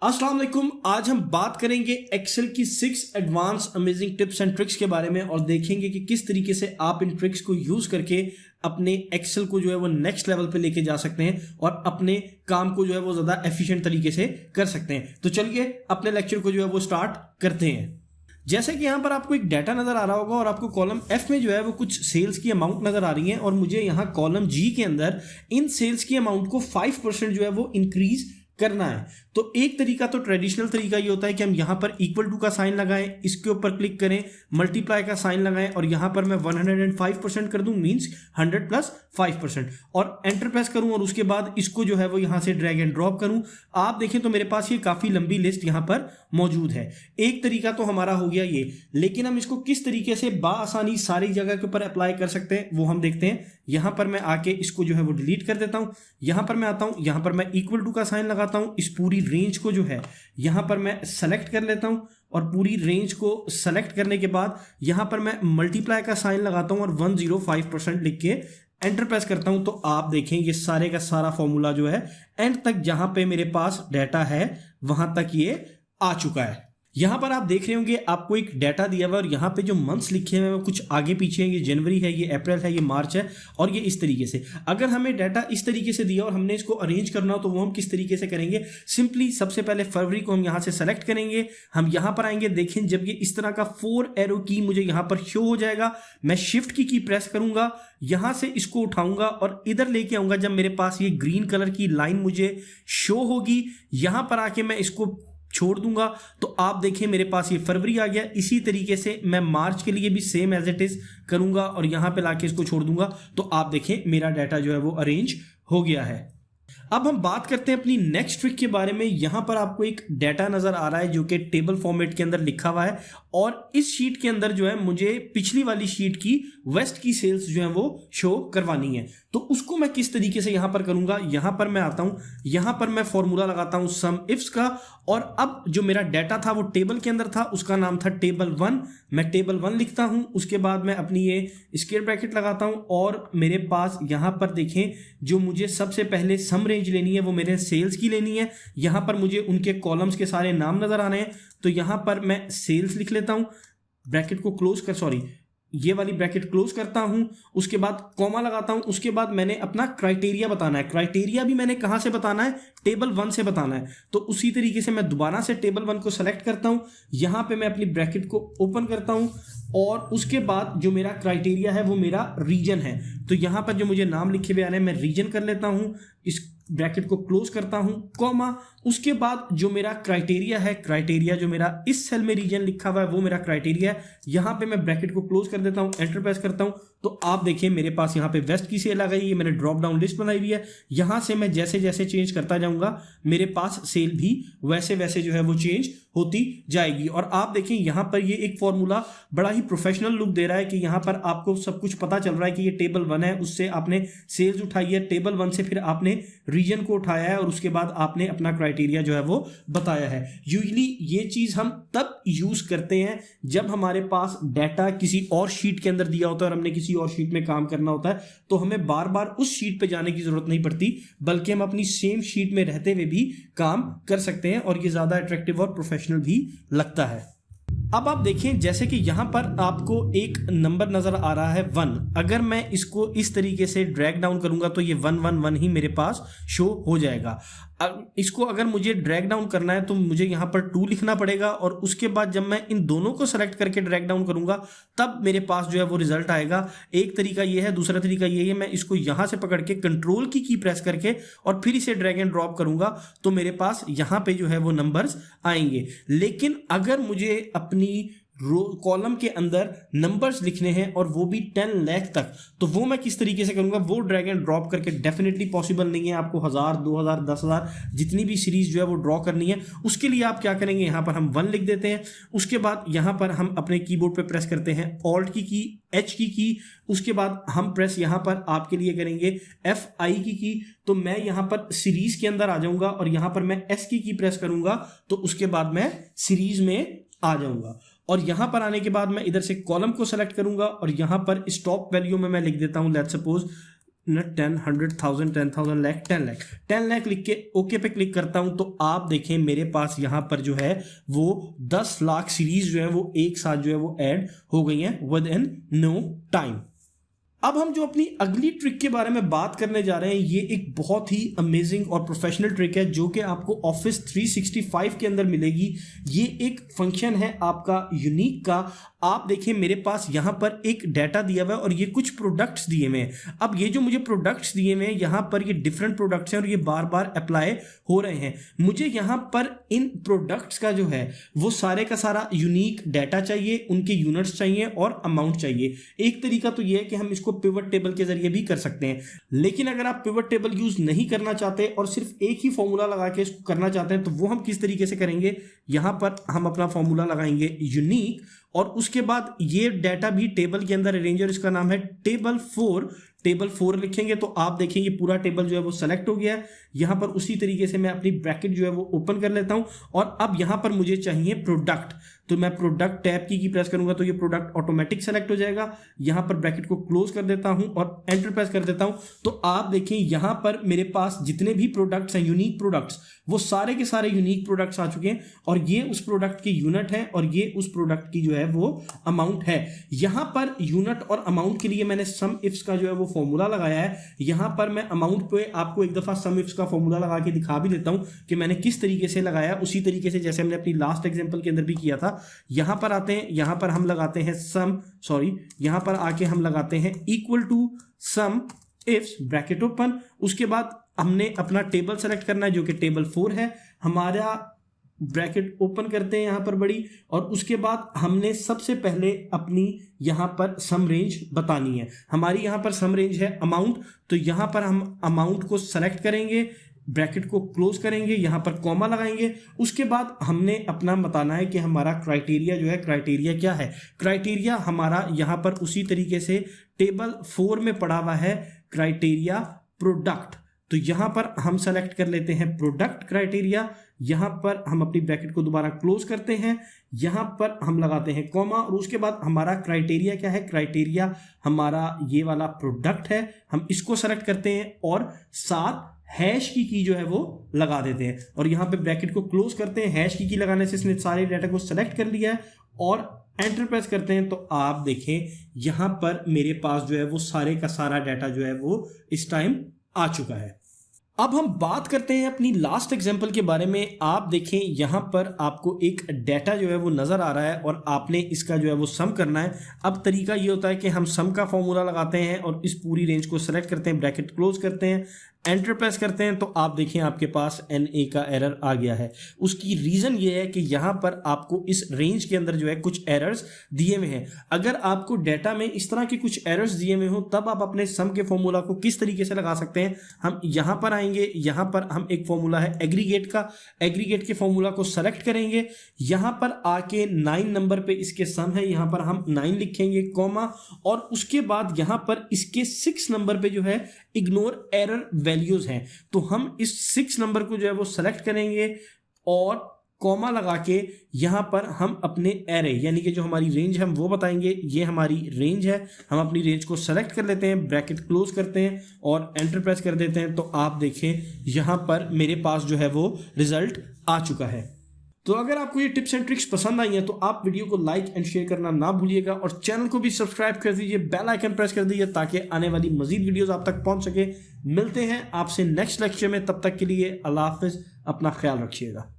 अस्सलाम वालेकुम। आज हम बात करेंगे एक्सेल की 6 advance amazing tips and tricks के बारे में और देखेंगे कि किस तरीके से आप इन ट्रिक्स को यूज करके अपने एक्सेल को जो है वो नेक्स्ट लेवल पे लेके जा सकते हैं और अपने काम को जो है वो ज्यादा एफिशिएंट तरीके से कर सकते हैं। तो चलिए अपने लेक्चर को जो है वो स्टार्ट करते हैं। जैसे कि यहाँ पर आपको एक डाटा नजर आ रहा होगा और आपको कॉलम एफ में जो है वो कुछ सेल्स की अमाउंट नजर आ रही है और मुझे यहाँ कॉलम जी के अंदर इन सेल्स की अमाउंट को 5% जो है वो इंक्रीज करना है। तो एक तरीका तो ट्रेडिशनल तरीका ये होता है कि हम यहां पर इक्वल टू का साइन लगाएं, इसके ऊपर क्लिक करें, मल्टीप्लाई का साइन लगाएं और यहां पर मैं 105% कर दूं, मींस 100 प्लस 5% और एंटर प्रेस करूं और उसके बाद इसको जो है वो यहां से ड्रैग एंड ड्रॉप करूं। आप देखें तो मेरे पास ये काफी लंबी लिस्ट यहां पर मौजूद है। एक तरीका तो हमारा हो गया ये, लेकिन हम इसको किस तरीके से बाआसानी सारी जगह के ऊपर अप्लाई कर सकते हैं वो हम देखते हैं। यहां पर मैं आके इसको जो है वो डिलीट कर देता हूं, यहां पर मैं आता हूं, यहां पर मैं इक्वल टू का साइन लगाता हूं, इस पूरी रेंज को जो है यहां पर मैं सेलेक्ट कर लेता हूं और पूरी रेंज को सेलेक्ट करने के बाद यहां पर मैं मल्टीप्लाई का साइन लगाता हूं और 105% लिख के एंटर प्रेस करता हूं। तो आप देखें ये सारे का सारा फॉर्मूला जो है एंड तक जहां पे मेरे पास डाटा है वहां तक ये आ चुका है। यहां पर आप देख रहे होंगे आपको एक डाटा दिया हुआ है और यहां पे जो मंथ्स लिखे हुए हैं वो कुछ आगे पीछे हैं। ये जनवरी है, ये अप्रैल है, ये मार्च है और ये इस तरीके से। अगर हमें डाटा इस तरीके से दिया और हमने इसको अरेंज करना हो तो वो हम किस तरीके से करेंगे। सिंपली सबसे पहले फरवरी को हम यहां से सेलेक्ट करेंगे, हम यहां पर आएंगे, देखें जब ये इस तरह का 4 एरो की मुझे यहां पर शो हो जाएगा, मैं शिफ्ट की प्रेस करूंगा, यहां से इसको उठाऊंगा और इधर लेके आऊंगा। जब मेरे पास ये ग्रीन कलर की लाइन मुझे शो होगी, यहां पर आके मैं इसको छोड़ दूंगा तो आप देखें मेरे पास ये फरवरी आ गया। इसी तरीके से मैं मार्च के लिए भी सेम एज इट इज करूंगा और यहां पे लाके इसको छोड़ दूंगा तो आप देखें मेरा डाटा जो है वो अरेंज हो गया है। अब हम बात करते हैं अपनी नेक्स्ट ट्रिक के बारे में। यहां पर आपको एक डाटा नजर आ रहा है जो कि टेबल फॉर्मेट के अंदर लिखा हुआ है और इस शीट के अंदर जो है मुझे पिछली वाली शीट की वेस्ट की सेल्स जो है वो शो करवानी है। तो उसको मैं किस तरीके से यहां पर करूंगा, यहां पर मैं आता हूं, यहां पर मैं फॉर्मूला लगाता हूं सम इफ्स का और अब जो मेरा डाटा था वो टेबल के अंदर था, उसका नाम था टेबल 1। मैं टेबल 1 लिखता हूं, उसके बाद मैं अपनी ये स्क्वायर ब्रैकेट लगाता हूं और मेरे पास यहां पर देखें जो मुझे सबसे पहले सम रेंज लेनी है वो मेरे सेल्स की लेनी है। यहां पर मुझे उनके कॉलम्स के सारे नाम नजर आ रहे हैं तो यहां पर मैं सेल्स लिख लेता हूं, ब्रैकेट को क्लोज कर, सॉरी ये वाली ब्रैकेट क्लोज करता हूं, उसके बाद कॉमा लगाता हूं। उसके बाद मैंने अपना क्राइटेरिया बताना है। क्राइटेरिया भी मैंने कहां से बताना है, टेबल 1 से बताना है। तो उसी तरीके से मैं दोबारा से टेबल 1 को सेलेक्ट करता हूं, यहां पे मैं अपनी ब्रैकेट को ओपन करता हूं और उसके बाद जो मेरा क्राइटेरिया है वो मेरा रीजन है। तो यहां पर जो मुझे नाम लिखे हुए आ रहे हैं मैं रीजन कर लेता हूं, इस ब्रैकेट को क्लोज करता हूं, कॉमा, उसके बाद जो मेरा क्राइटेरिया है, क्राइटेरिया जो मेरा इस सेल में रीजन लिखा हुआ है वो मेरा क्राइटेरिया है। यहां पे मैं ब्रैकेट को क्लोज कर देता हूं, एंटर प्रेस करता हूं तो आप देखिए मेरे पास यहां पे वेस्ट की सेल आ गई है। मैंने ड्रॉप डाउन लिस्ट बनाई हुई है, यहां से मैं जैसे जैसे चेंज करता जाऊंगा मेरे पास सेल भी वैसे वैसे जो है वो चेंज होती जाएगी। और आप देखें यहां पर ये एक फॉर्मूला बड़ा ही प्रोफेशनल लुक दे रहा है कि यहां पर आपको सब कुछ पता चल रहा है कि ये टेबल 1 है, उससे आपने सेल्स उठाई है, टेबल 1 से फिर आपने रीजन को उठाया है और उसके बाद आपने अपना क्राइटेरिया जो है वो बताया है। यूजुअली ये चीज हम तब यूज करते हैं जब हमारे पास डाटा किसी और शीट के अंदर दिया होता है और हमने किसी और शीट में काम करना होता है तो हमें बार बार उस शीट पे जाने की जरूरत नहीं पड़ती, बल्कि हम अपनी सेम शीट में रहते हुए भी काम कर सकते हैं और ये ज्यादा अट्रैक्टिव और प्रोफेशनल भी लगता है। अब आप देखें जैसे कि यहां पर आपको एक नंबर नजर आ रहा है 1। अगर मैं इसको इस तरीके से ड्रैग डाउन करूंगा तो ये 111 ही मेरे पास शो हो जाएगा। इसको अगर मुझे ड्रैग डाउन करना है तो मुझे यहां पर 2 लिखना पड़ेगा और उसके बाद जब मैं इन दोनों को सेलेक्ट करके ड्रैग डाउन करूंगा तब मेरे पास जो है वो रिजल्ट आएगा। एक तरीका ये है, दूसरा तरीका ये है मैं इसको यहां से पकड़ के कंट्रोल की प्रेस करके और फिर इसे ड्रैग एंड ड्रॉप करूंगा तो मेरे पास यहां पे जो है वो नंबर्स आएंगे। लेकिन अगर मुझे अपनी कॉलम के अंदर नंबर्स लिखने हैं और वो भी 10 लाख तक, तो वो मैं किस तरीके से करूंगा, वो ड्रैग एंड ड्रॉप करके डेफिनेटली पॉसिबल नहीं है। आपको 1000, 2000, 10,000 जितनी भी सीरीज जो है वो ड्रॉ करनी है। उसके लिए आप क्या करेंगे, यहां पर हम 1 लिख देते हैं, उसके बाद यहां पर हम अपने कीबोर्ड पे प्रेस करते हैं ऑल्ट की, एच की, उसके बाद हम प्रेस यहां पर आपके लिए करेंगे F5 की। तो मैं यहां पर सीरीज के अंदर आ जाऊंगा और यहां पर मैं S की प्रेस करूंगा तो उसके बाद मैं सीरीज में आ जाऊंगा और यहां पर आने के बाद मैं इधर से कॉलम को सेलेक्ट करूंगा और यहां पर स्टॉप वैल्यू में मैं लिख देता हूं लेट्स सपोज न 10, 100,000, 10,000, लाख, 10 लाख लिख के ओके पे क्लिक करता हूं तो आप देखें मेरे पास यहां पर जो है वो 10 लाख सीरीज जो है वो एक साथ जो है वो ऐड हो गई हैं विद इन नो टाइम। अब हम जो अपनी अगली ट्रिक के बारे में बात करने जा रहे हैं, ये एक बहुत ही अमेजिंग और प्रोफेशनल ट्रिक है जो कि आपको ऑफिस 365 के अंदर मिलेगी। ये एक फंक्शन है आपका यूनिक का। आप देखें मेरे पास यहां पर एक डाटा दिया हुआ है और ये कुछ प्रोडक्ट्स दिए हुए हैं। अब ये जो मुझे प्रोडक्ट्स दिए हुए हैं यहां पर ये डिफरेंट प्रोडक्ट्स हैं और ये बार बार अप्लाई हो रहे हैं। मुझे यहां पर इन प्रोडक्ट्स का जो है वो सारे का सारा यूनिक डाटा चाहिए, उनके यूनिट्स चाहिए और अमाउंट चाहिए। एक तरीका तो ये है कि हम इसको पिवट टेबल के जरिए भी कर सकते हैं, लेकिन अगर आप पिवट टेबल यूज नहीं करना चाहते और सिर्फ एक ही फॉर्मूला लगा के इसको करना चाहते हैं तो वो हम किस तरीके से करेंगे। यहां पर हम अपना फॉर्मूला लगाएंगे यूनिक और उसके बाद ये डाटा भी टेबल के अंदर अरेंज और इसका नाम है टेबल 4 लिखेंगे तो आप देखेंगे पूरा टेबल जो है वो सेलेक्ट हो गया है। यहां पर उसी तरीके से मैं अपनी ब्रैकेट जो है वो ओपन कर लेता हूं और अब यहां पर मुझे चाहिए प्रोडक्ट, तो मैं प्रोडक्ट टैब की प्रेस करूंगा तो ये प्रोडक्ट ऑटोमेटिक सेलेक्ट हो जाएगा। यहां पर ब्रैकेट को क्लोज कर देता हूं और एंटर प्रेस कर देता हूं तो आप देखें यहां पर मेरे पास जितने भी प्रोडक्ट्स हैं यूनिक प्रोडक्ट्स वो सारे के सारे यूनिक प्रोडक्ट्स आ चुके हैं और ये उस प्रोडक्ट के यूनिट है और ये उस प्रोडक्ट की जो है वो अमाउंट है। यहां पर यूनिट और अमाउंट के लिए मैंने सम इफ्स का जो है वो फॉर्मूला लगाया है। यहां पर मैं अमाउंट पे आपको एक दफा सम इफ्स का फॉर्मूला लगा के दिखा भी देता हूं कि मैंने किस तरीके से लगाया, उसी तरीके से जैसे हमने अपनी लास्ट एग्जांपल के अंदर भी किया था। यहां पर आते हैं, यहां पर हम लगाते हैं यहां पर आके हम लगाते हैं equal to SUMIFS bracket open. उसके बाद हमने अपना टेबल सेलेक्ट करना है जो कि टेबल 4 है हमारा। ब्रैकेट ओपन करते हैं यहां पर बड़ी और उसके बाद हमने सबसे पहले अपनी यहां पर सम रेंज बतानी है। हमारी यहां पर सम रेंज है अमाउंट, तो यहां पर हम अमाउंट को सेलेक्ट करेंगे, ब्रैकेट को क्लोज करेंगे, यहां पर कॉमा लगाएंगे। उसके बाद हमने अपना बताना है कि हमारा क्राइटेरिया जो है, क्राइटेरिया क्या है। क्राइटेरिया हमारा यहां पर उसी तरीके से टेबल 4 में पड़ा हुआ है क्राइटेरिया प्रोडक्ट, तो यहां पर हम सेलेक्ट कर लेते हैं प्रोडक्ट क्राइटेरिया। यहां पर हम अपनी ब्रैकेट को दोबारा क्लोज करते हैं, यहां पर हम लगाते हैं कॉमा और उसके बाद हमारा क्राइटेरिया क्या है, क्राइटेरिया हमारा ये वाला प्रोडक्ट है। हम इसको सेलेक्ट करते हैं और साथ हैश की जो है वो लगा देते हैं और यहां पे ब्रैकेट को क्लोज करते हैं। हैश की लगाने से इसने सारे डाटा को सेलेक्ट कर लिया है और एंटर प्रेस करते हैं तो आप देखें यहां पर मेरे पास जो है वो सारे का सारा डाटा जो है वो इस टाइम आ चुका है। अब हम बात करते हैं अपनी लास्ट एग्जांपल के बारे में। आप देखें यहां पर आपको एक डाटा जो है वो नजर आ रहा है और आपने इसका जो है वो सम करना है। अब तरीका ये होता है कि हम सम का फॉर्मूला लगाते हैं और इस पूरी रेंज को सेलेक्ट करते हैं, ब्रैकेट क्लोज करते हैं, एंटर प्रेस करते हैं तो आप देखें आपके पास NA का एरर आ गया है। उसकी रीजन ये है कि यहां पर आपको इस रेंज के अंदर जो है कुछ एरर्स दिए हुए हैं। अगर आपको डाटा में इस तरह के कुछ एरर्स दिए हुए हो तब आप अपने सम के फॉर्मूला को किस तरीके से लगा सकते हैं। हम यहां पर आएंगे, यहां पर हम एक फॉर्मूला है एग्रीगेट का, एग्रीगेट के फॉर्मूला को सेलेक्ट करेंगे। यहां पर आके 9 नंबर पे इसके सम है, यहां पर हम 9 लिखेंगे कॉमा और उसके बाद यहां पर इसके 6 नंबर पे जो है इग्नोर एरर वैल्यूज हैं, तो हम इस 6 नंबर को जो है वो सेलेक्ट करेंगे और कॉमा लगा के यहां पर हम अपने एरे यानी कि जो हमारी रेंज है हम वो बताएंगे। ये हमारी रेंज है, हम अपनी रेंज को सेलेक्ट कर लेते हैं, ब्रैकेट क्लोज करते हैं और एंटर प्रेस कर देते हैं तो आप देखें यहां पर मेरे पास जो है वो रिजल्ट आ चुका है। तो अगर आपको ये टिप्स एंड ट्रिक्स पसंद आई हैं तो आप वीडियो को लाइक एंड शेयर करना ना भूलिएगा और चैनल को भी सब्सक्राइब कर दीजिए, बेल आइकन प्रेस कर दीजिए ताकि आने वाली मजीद वीडियोस आप तक पहुंच सके। मिलते हैं आपसे नेक्स्ट लेक्चर में, तब तक के लिए अल्लाह हाफिज, अपना ख्याल रखिएगा।